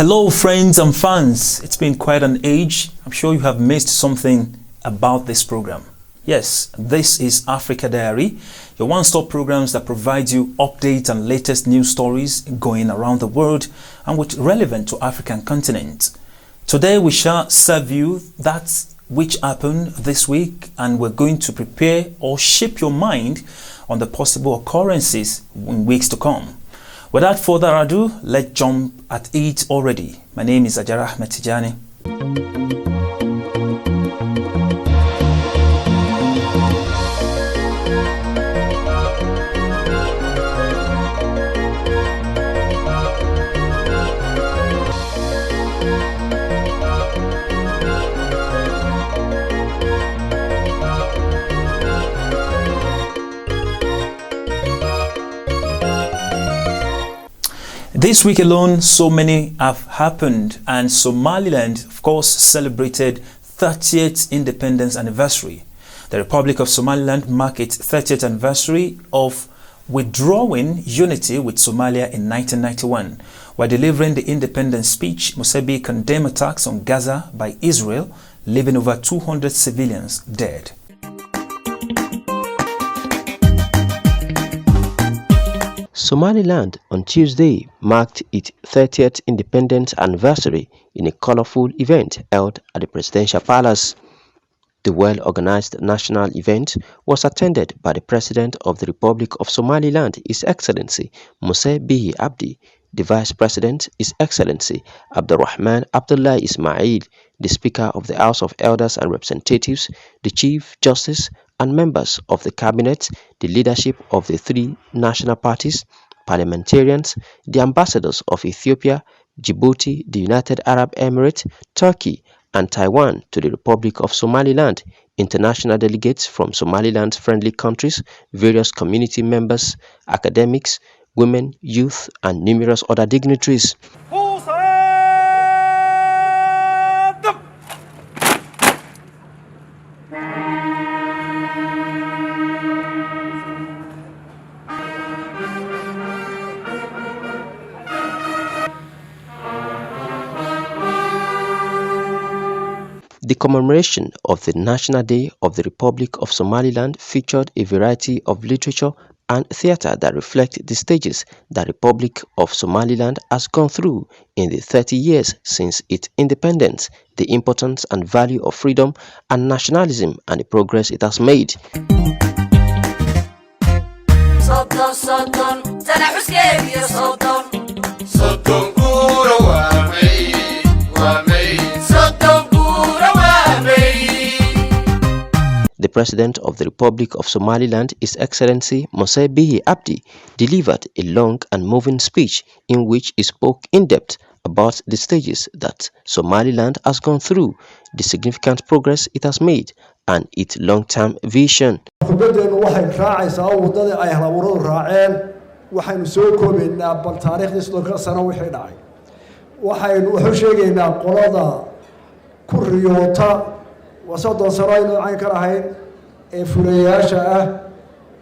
Hello friends and fans, it's been quite an age. I'm sure you have missed something about this program. Yes, this is Africa Diary, your one-stop programs that provides you updates and latest news stories going around the world and which relevant to African continent. Today we shall serve you that which happened this week, and we're going to prepare or shape your mind on the possible occurrences in weeks to come. Without further ado, let's jump at it already. My name is Ajara Tijani. This week alone, so many have happened, and Somaliland, of course, celebrated 30th independence anniversary. The Republic of Somaliland marked its 30th anniversary of withdrawing unity with Somalia in 1991. While delivering the independence speech, Musebi condemned attacks on Gaza by Israel, leaving over 200 civilians dead. Somaliland on Tuesday marked its 30th independence anniversary in a colorful event held at the Presidential Palace. The well-organized national event was attended by the President of the Republic of Somaliland, His Excellency Muse Bihi Abdi, the Vice President, His Excellency Abdurrahman Abdullah Ismail, the Speaker of the House of Elders and Representatives, the Chief Justice, and members of the Cabinet, the leadership of the three national parties, parliamentarians, the ambassadors of Ethiopia, Djibouti, the United Arab Emirates, Turkey, and Taiwan to the Republic of Somaliland, international delegates from Somaliland's friendly countries, various community members, academics, women, youth, and numerous other dignitaries. The commemoration of the National Day of the Republic of Somaliland featured a variety of literature and theatre that reflect the stages the Republic of Somaliland has gone through in the 30 years since its independence, the importance and value of freedom and nationalism, and the progress it has made. The President of the Republic of Somaliland, His Excellency Muse Bihi Abdi, delivered a long and moving speech in which he spoke in depth about the stages that Somaliland has gone through, the significant progress it has made, and its long-term vision. وصدق سراينا عين كراهين فلياشة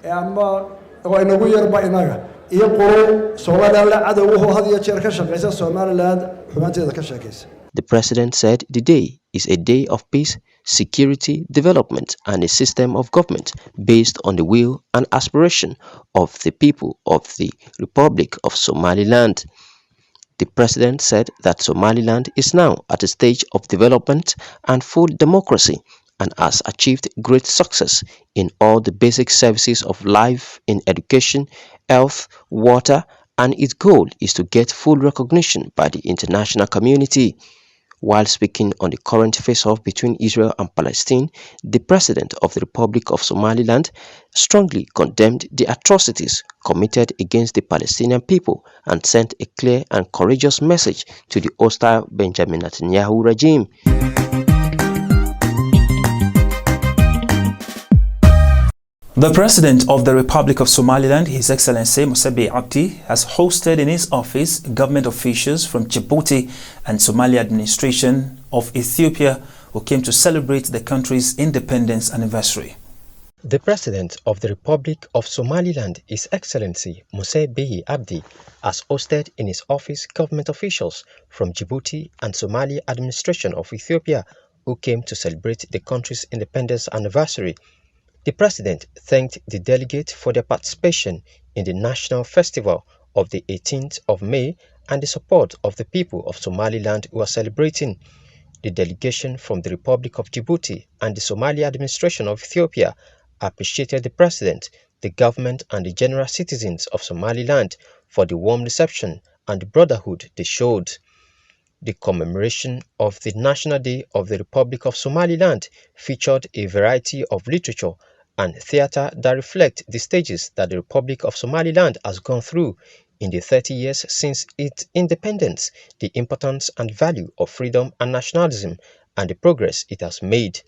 أما وإنه يربى إنها يقولون Somaliland عدوه هذه الشركة شقيسة Somaliland حمانتي ذاك الشقيس. The President said the day is a day of peace, security, development, and a system of government based on the will and aspiration of the people of the Republic of Somaliland. The President said that Somaliland is now at a stage of development and full democracy and has achieved great success in all the basic services of life in education, health, water, and its goal is to get full recognition by the international community. While speaking on the current face-off between Israel and Palestine, the President of the Republic of Somaliland strongly condemned the atrocities committed against the Palestinian people and sent a clear and courageous message to the hostile Benjamin Netanyahu regime. The President of the Republic of Somaliland, His Excellency CBAtv, has hosted in his office government officials from Djibouti and Somalia administration of Ethiopia who came to celebrate the country's independence anniversary. The President of the Republic of Somaliland, His Excellency CBAtv, has hosted in his office government officials from Djibouti and Somalia administration of Ethiopia who came to celebrate the country's independence anniversary. The President thanked the delegates for their participation in the National Festival of the 18th of May and the support of the people of Somaliland who are celebrating. The delegation from the Republic of Djibouti and the Somalia administration of Ethiopia appreciated the President, the government and the general citizens of Somaliland for the warm reception and the brotherhood they showed. The commemoration of the National Day of the Republic of Somaliland featured a variety of literature and theatre that reflect the stages that the Republic of Somaliland has gone through in the 30 years since its independence, the importance and value of freedom and nationalism, and the progress it has made.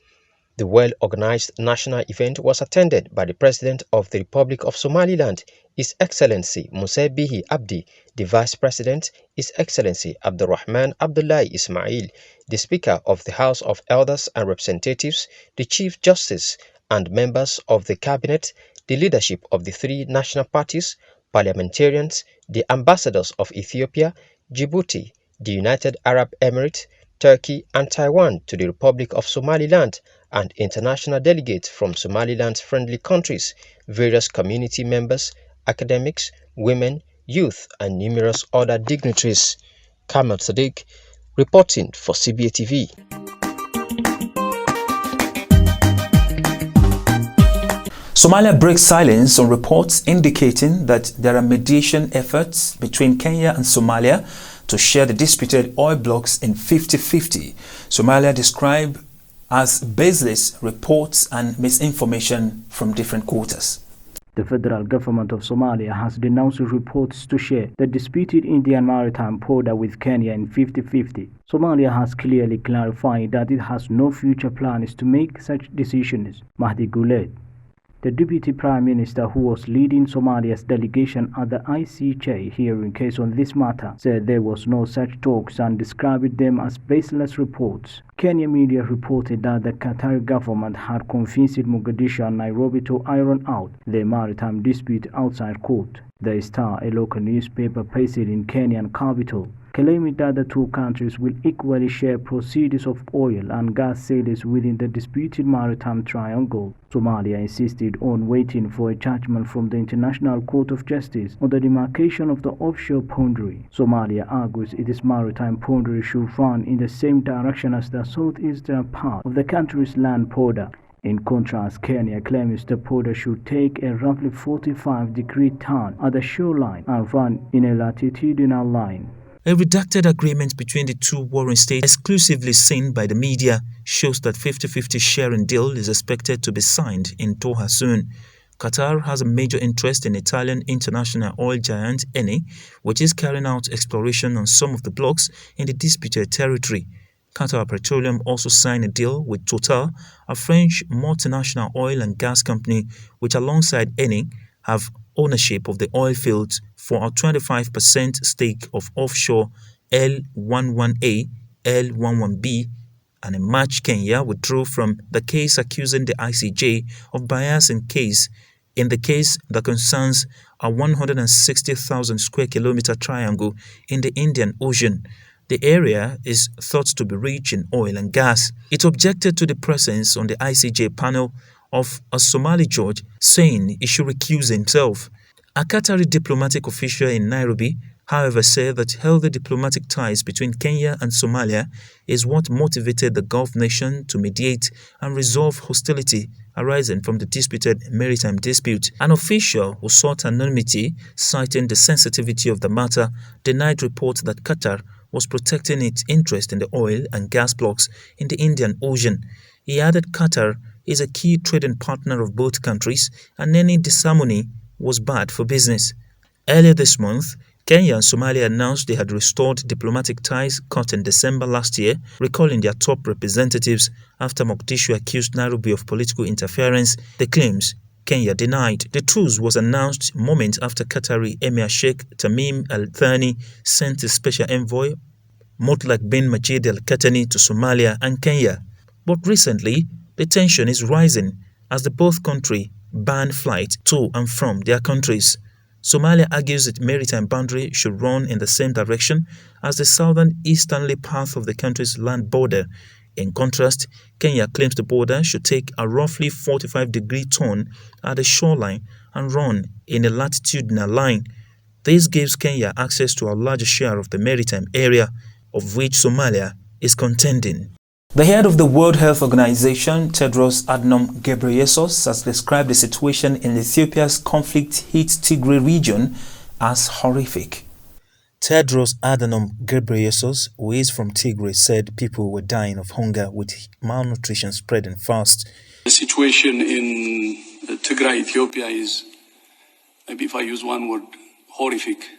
The well-organized national event was attended by the President of the Republic of Somaliland, His Excellency CBAtv, the Vice President, His Excellency Abdurrahman Abdullahi Ismail, the Speaker of the House of Elders and Representatives, the Chief Justice, and members of the Cabinet, the leadership of the three national parties, parliamentarians, the ambassadors of Ethiopia, Djibouti, the United Arab Emirates, Turkey, and Taiwan to the Republic of Somaliland, and international delegates from Somaliland's friendly countries, various community members, academics, women, youth, and numerous other dignitaries. Kamal Sadiq, reporting for CBAtv. Somalia breaks silence on reports indicating that there are mediation efforts between Kenya and Somalia to share the disputed oil blocks in 50-50. Somalia described as baseless reports and misinformation from different quarters. The federal government of Somalia has denounced reports to share the disputed Indian maritime border with Kenya in 50-50. Somalia has clearly clarified that it has no future plans to make such decisions. Mahdi Guled, the Deputy Prime Minister who was leading Somalia's delegation at the ICJ hearing case on this matter, said there was no such talks and described them as baseless reports. Kenya media reported that the Qatari government had convinced Mogadishu and Nairobi to iron out their maritime dispute outside court. The Star, a local newspaper based in Kenyan capital, claiming that the two countries will equally share proceeds of oil and gas sales within the disputed maritime triangle. Somalia insisted on waiting for a judgment from the International Court of Justice on the demarcation of the offshore boundary. Somalia argues its maritime boundary should run in the same direction as the southeastern part of the country's land border. In contrast, Kenya claims the border should take a roughly 45-degree turn at the shoreline and run in a latitudinal line. A redacted agreement between the two warring states, exclusively seen by the media, shows that 50-50 sharing deal is expected to be signed in Doha soon. Qatar has a major interest in Italian international oil giant Eni, which is carrying out exploration on some of the blocks in the disputed territory. Qatar Petroleum also signed a deal with Total, a French multinational oil and gas company, which alongside Eni have ownership of the oil fields for a 25% stake of offshore L11A, L11B, and in March, Kenya withdrew from the case accusing the ICJ of bias in the case that concerns a 160,000 square kilometer triangle in the Indian Ocean. The area is thought to be rich in oil and gas. It objected to the presence on the ICJ panel of a Somali judge, saying he should recuse himself. A Qatari diplomatic official in Nairobi, however, said that healthy diplomatic ties between Kenya and Somalia is what motivated the Gulf nation to mediate and resolve hostility arising from the disputed maritime dispute. An official who sought anonymity, citing the sensitivity of the matter, denied reports that Qatar was protecting its interest in the oil and gas blocks in the Indian Ocean. He added Qatar is a key trading partner of both countries and any disharmony was bad for business. Earlier this month, Kenya and Somalia announced they had restored diplomatic ties cut in December last year, recalling their top representatives after Mogadishu accused Nairobi of political interference. The claims Kenya denied. The truce was announced moments after Qatari Emir Sheikh Tamim Al Thani sent his special envoy Motlaq bin Majid Al Qatani to Somalia and Kenya. But recently, the tension is rising as the both countries ban flights to and from their countries. Somalia argues its maritime boundary should run in the same direction as the southern easterly path of the country's land border. In contrast, Kenya claims the border should take a roughly 45-degree turn at the shoreline and run in a latitudinal line. This gives Kenya access to a larger share of the maritime area, of which Somalia is contending. The head of the World Health Organization, Tedros Adhanom Ghebreyesus, has described the situation in Ethiopia's conflict-hit Tigray region as horrific. Tedros Adhanom Ghebreyesus, who is from Tigray, said people were dying of hunger with malnutrition spreading fast. The situation in Tigray, Ethiopia is, maybe if I use one word, horrific.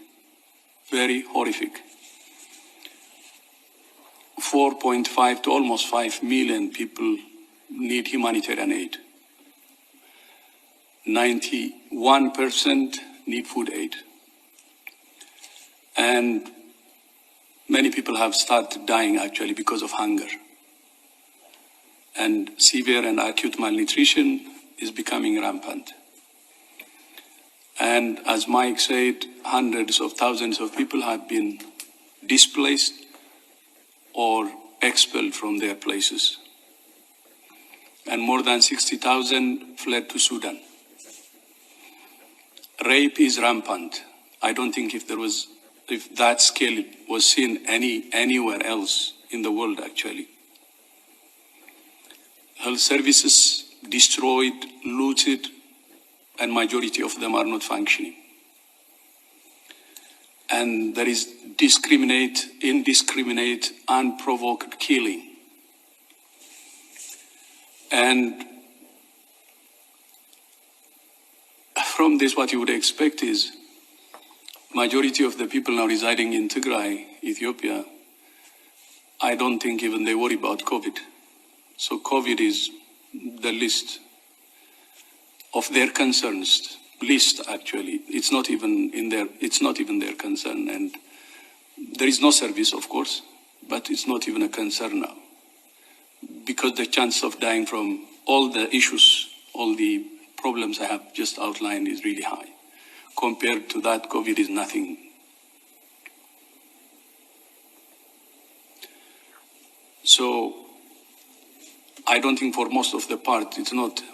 Very horrific. 4.5 to almost 5 million people need humanitarian aid. 91% need food aid. And many people have started dying actually because of hunger. And severe and acute malnutrition is becoming rampant. And as Mike said, hundreds of thousands of people have been displaced or expelled from their places. And more than 60,000 fled to Sudan. Rape is rampant. I don't think if that scale was seen anywhere else in the world actually. Health services destroyed, looted, and majority of them are not functioning. And there is indiscriminate, unprovoked killing. And from this, what you would expect is majority of the people now residing in Tigray, Ethiopia, I don't think even they worry about COVID. So COVID is the least of their concerns. Least actually, it's not even their concern, and there is no service, of course, but it's not even a concern now, because the chance of dying from all the issues, all the problems I have just outlined is really high. Compared to that, COVID is nothing. So I don't think for most of the part,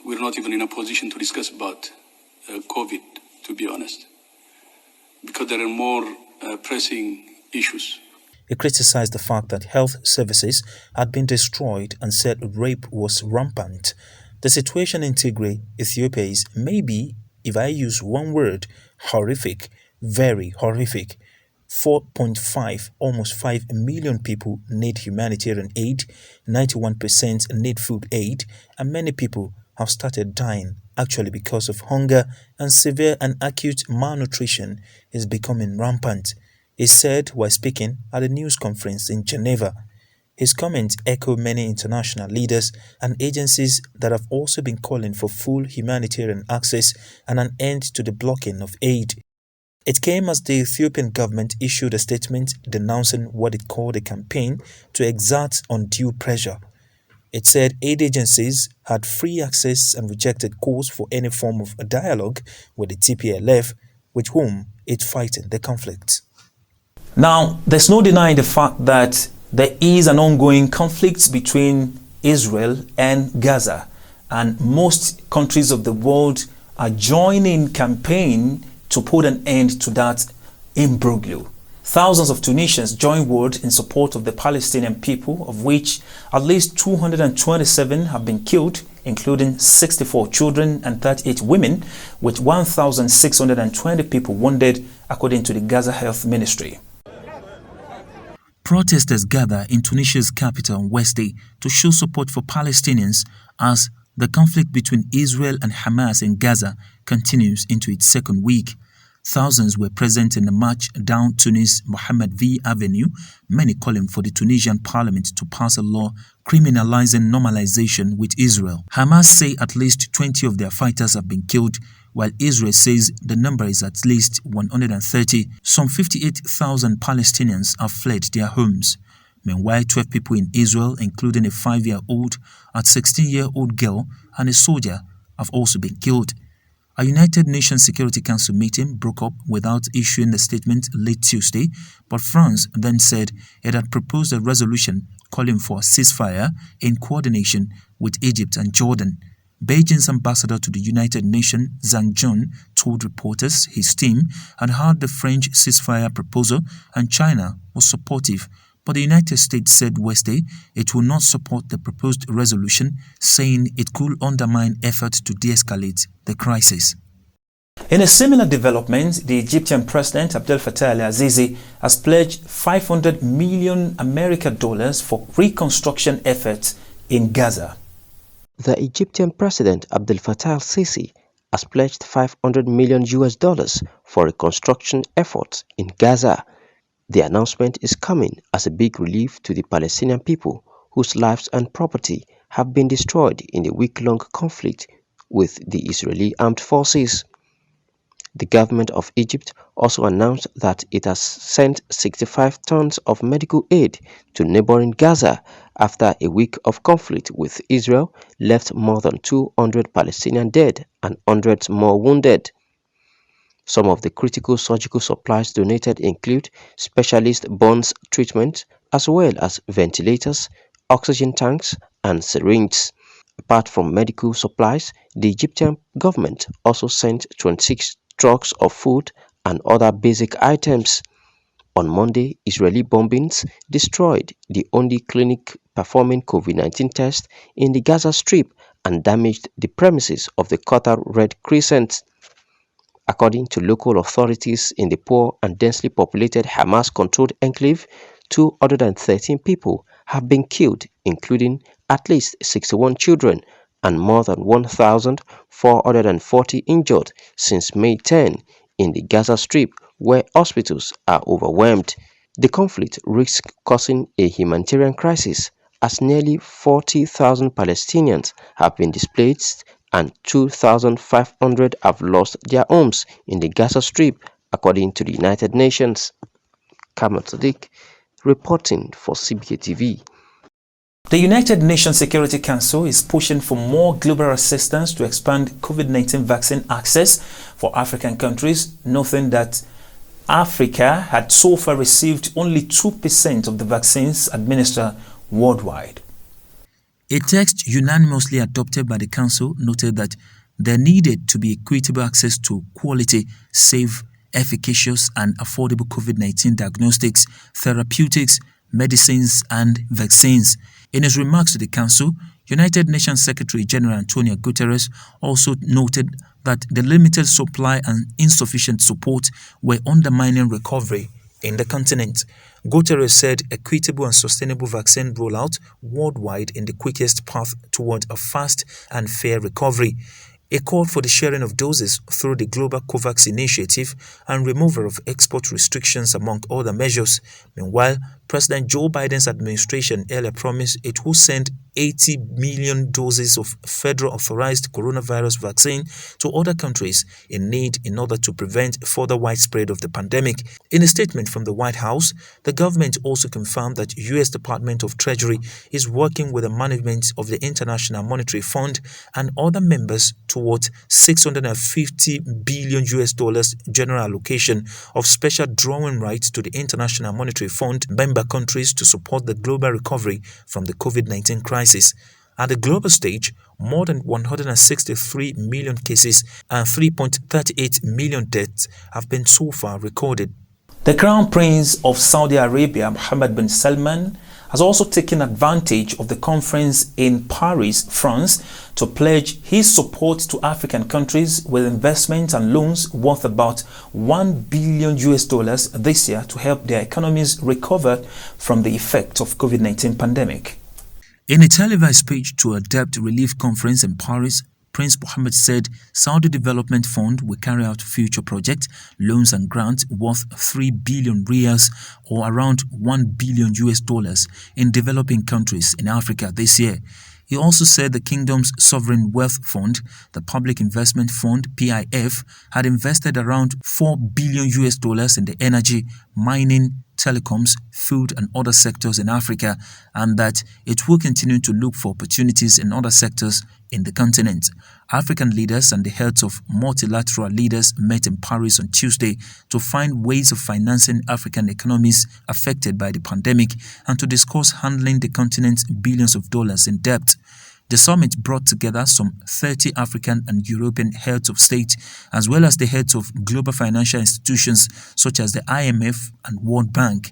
we're not even in a position to discuss about COVID, to be honest, because there are more pressing issues. He criticized the fact that health services had been destroyed and said rape was rampant. The situation in Tigray, Ethiopia is maybe, if I use one word, horrific, very horrific. 4.5, almost 5 million people need humanitarian aid, 91% need food aid, and many people have started dying actually because of hunger, and severe and acute malnutrition is becoming rampant, he said while speaking at a news conference in Geneva. His comments echo many international leaders and agencies that have also been calling for full humanitarian access and an end to the blocking of aid. It came as the Ethiopian government issued a statement denouncing what it called a campaign to exert undue pressure. It said aid agencies had free access and rejected calls for any form of a dialogue with the TPLF, with whom it's fighting the conflict. Now, there's no denying the fact that there is an ongoing conflict between Israel and Gaza, and most countries of the world are joining campaign to put an end to that imbroglio. Thousands of Tunisians joined word in support of the Palestinian people, of which at least 227 have been killed, including 64 children and 38 women, with 1,620 people wounded, according to the Gaza Health Ministry. Protesters gather in Tunisia's capital on Wednesday to show support for Palestinians as the conflict between Israel and Hamas in Gaza continues into its second week. Thousands were present in the march down Tunis Mohammed V Avenue, many calling for the Tunisian parliament to pass a law criminalizing normalization with Israel. Hamas say at least 20 of their fighters have been killed, while Israel says the number is at least 130. Some 58,000 Palestinians have fled their homes. Meanwhile, 12 people in Israel, including a 5-year-old, a 16-year-old girl, and a soldier, have also been killed. A United Nations Security Council meeting broke up without issuing a statement late Tuesday, but France then said it had proposed a resolution calling for a ceasefire in coordination with Egypt and Jordan. Beijing's ambassador to the United Nations, Zhang Jun, told reporters his team had heard the French ceasefire proposal and China was supportive. But the United States said Wednesday it will not support the proposed resolution, saying it could undermine efforts to de-escalate the crisis. In a similar development, the Egyptian President Abdel Fattah al-Sisi has pledged $500 million for reconstruction efforts in Gaza. The Egyptian President Abdel Fattah al-Sisi has pledged $500 million for reconstruction efforts in Gaza. The announcement is coming as a big relief to the Palestinian people whose lives and property have been destroyed in the week-long conflict with the Israeli armed forces. The government of Egypt also announced that it has sent 65 tons of medical aid to neighboring Gaza after a week of conflict with Israel left more than 200 Palestinians dead and hundreds more wounded. Some of the critical surgical supplies donated include specialist burns treatment, as well as ventilators, oxygen tanks, and syringes. Apart from medical supplies, the Egyptian government also sent 26 trucks of food and other basic items. On Monday, Israeli bombings destroyed the only clinic performing COVID-19 tests in the Gaza Strip and damaged the premises of the Qatar Red Crescent. According to local authorities in the poor and densely populated Hamas-controlled enclave, 213 people have been killed, including at least 61 children, and more than 1,440 injured since May 10 in the Gaza Strip, where hospitals are overwhelmed. The conflict risks causing a humanitarian crisis as nearly 40,000 Palestinians have been displaced and 2,500 have lost their homes in the Gaza Strip, according to the United Nations. Kamal Sadiq, reporting for CBAtv. The United Nations Security Council is pushing for more global assistance to expand COVID-19 vaccine access for African countries, noting that Africa had so far received only 2% of the vaccines administered worldwide. A text unanimously adopted by the Council noted that there needed to be equitable access to quality, safe, efficacious and affordable COVID-19 diagnostics, therapeutics, medicines and vaccines. In his remarks to the Council, United Nations Secretary-General Antonio Guterres also noted that the limited supply and insufficient support were undermining recovery in the continent. Guterres said equitable and sustainable vaccine rollout worldwide in the quickest path toward a fast and fair recovery. A call for the sharing of doses through the global COVAX initiative and removal of export restrictions among other measures. Meanwhile, President Joe Biden's administration earlier promised it will send 80 million doses of federal authorized coronavirus vaccine to other countries in need in order to prevent further widespread of the pandemic. In a statement from the White House, the government also confirmed that U.S. Department of Treasury is working with the management of the International Monetary Fund and other members towards $650 billion general allocation of special drawing rights to the International Monetary Fund member countries to support the global recovery from the COVID-19 crisis. At the global stage, more than 163 million cases and 3.38 million deaths have been so far recorded. The Crown Prince of Saudi Arabia, Mohammed bin Salman, has also taken advantage of the conference in Paris, France, to pledge his support to African countries with investments and loans worth about $1 billion this year to help their economies recover from the effect of COVID-19 pandemic. In a televised speech to a debt relief conference in Paris, Prince Mohammed said Saudi Development Fund will carry out future projects, loans and grants worth 3 billion riyals or around $1 billion in developing countries in Africa this year. He also said the kingdom's sovereign wealth fund, the Public Investment Fund (PIF), had invested around $4 billion in the energy, mining, telecoms, food and other sectors in Africa, and that it will continue to look for opportunities in other sectors in the continent. African leaders and the heads of multilateral leaders met in Paris on Tuesday to find ways of financing African economies affected by the pandemic and to discuss handling the continent's billions of dollars in debt. The summit brought together some 30 African and European heads of state, as well as the heads of global financial institutions such as the IMF and World Bank.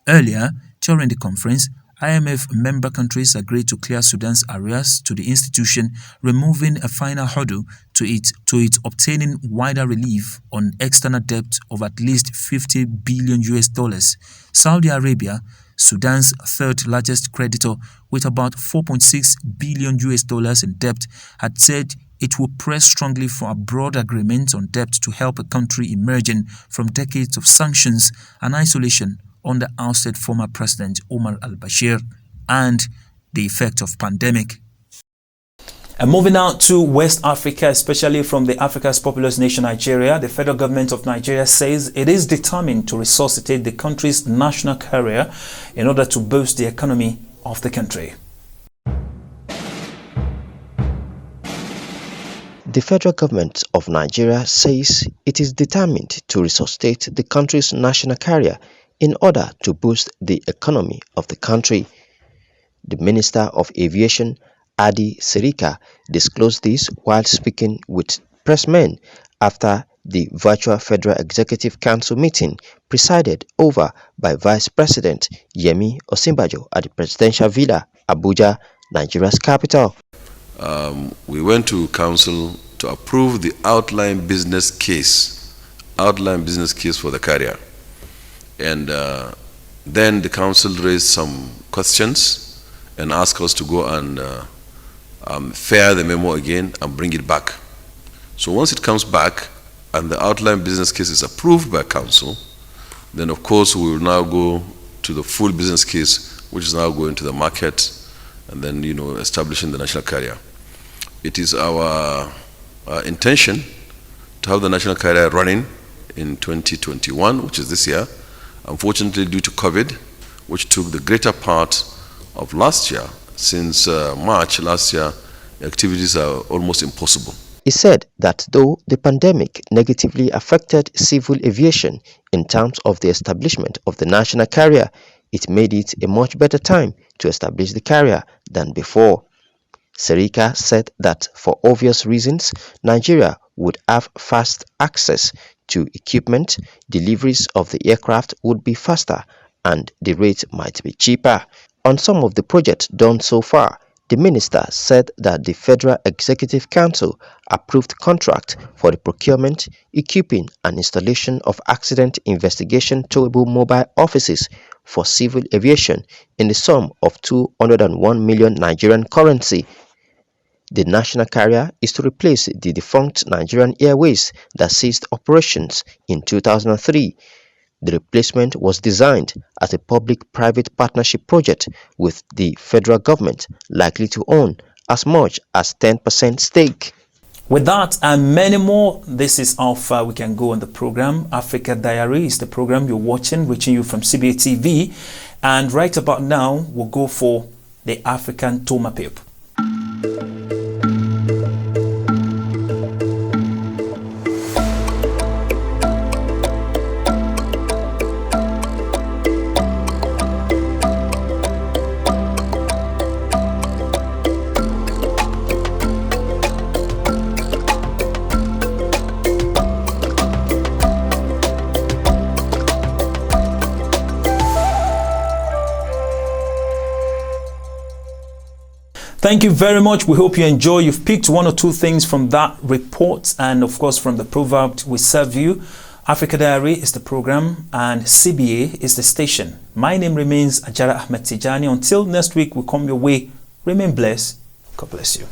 Earlier, during the conference, IMF member countries agreed to clear Sudan's arrears to the institution, removing a final hurdle to it obtaining wider relief on external debt of at least $50 billion. Saudi Arabia, Sudan's third largest creditor with about $4.6 billion in debt, had said it will press strongly for a broad agreement on debt to help a country emerging from decades of sanctions and isolation under ousted former President Omar al-Bashir and the effect of pandemic. And moving out to West Africa, especially from the Africa's populous nation Nigeria, the federal government of Nigeria says it is determined to resuscitate the country's national carrier in order to boost the economy of the country. The federal government of Nigeria says it is determined to resuscitate the country's national carrier in order to boost the economy of the country. The Minister of Aviation, Adi Sirika, disclosed this while speaking with pressmen after the virtual Federal Executive Council meeting presided over by Vice President Yemi Osinbajo at the Presidential Villa, Abuja, Nigeria's capital. We went to Council to approve the outline business case for the carrier. And then the Council raised some questions and asked us to go and fare the memo again and bring it back. So once it comes back and the outline business case is approved by Council, then of course we will now go to the full business case, which is now going to the market and then, establishing the national carrier. It is our intention to have the national carrier running in 2021, which is this year. Unfortunately, due to COVID, which took the greater part of last year, since March last year, activities are almost impossible. He said that though the pandemic negatively affected civil aviation in terms of the establishment of the national carrier, it made it a much better time to establish the carrier than before. Serika said that for obvious reasons, Nigeria would have fast access to equipment, deliveries of the aircraft would be faster, and the rate might be cheaper. On some of the projects done so far, the minister said that the Federal Executive Council approved contract for the procurement, equipping, and installation of accident investigation towable mobile offices for civil aviation in the sum of 201 million Nigerian currency. The national carrier is to replace the defunct Nigerian Airways that ceased operations in 2003. The replacement was designed as a public-private partnership project with the federal government likely to own as much as 10% stake. With that and many more, this is how far we can go on the program. Africa Diary is the program you're watching, reaching you from CBAtv. And right about now, we'll go for the African Tomapip. Thank you very much. We hope you enjoy. You've picked one or two things from that report and of course from the proverb we serve you. Africa Diary is the program and CBA is the station. My name remains Ajara Tijani. Until next week we come your way. Remain blessed. God bless you.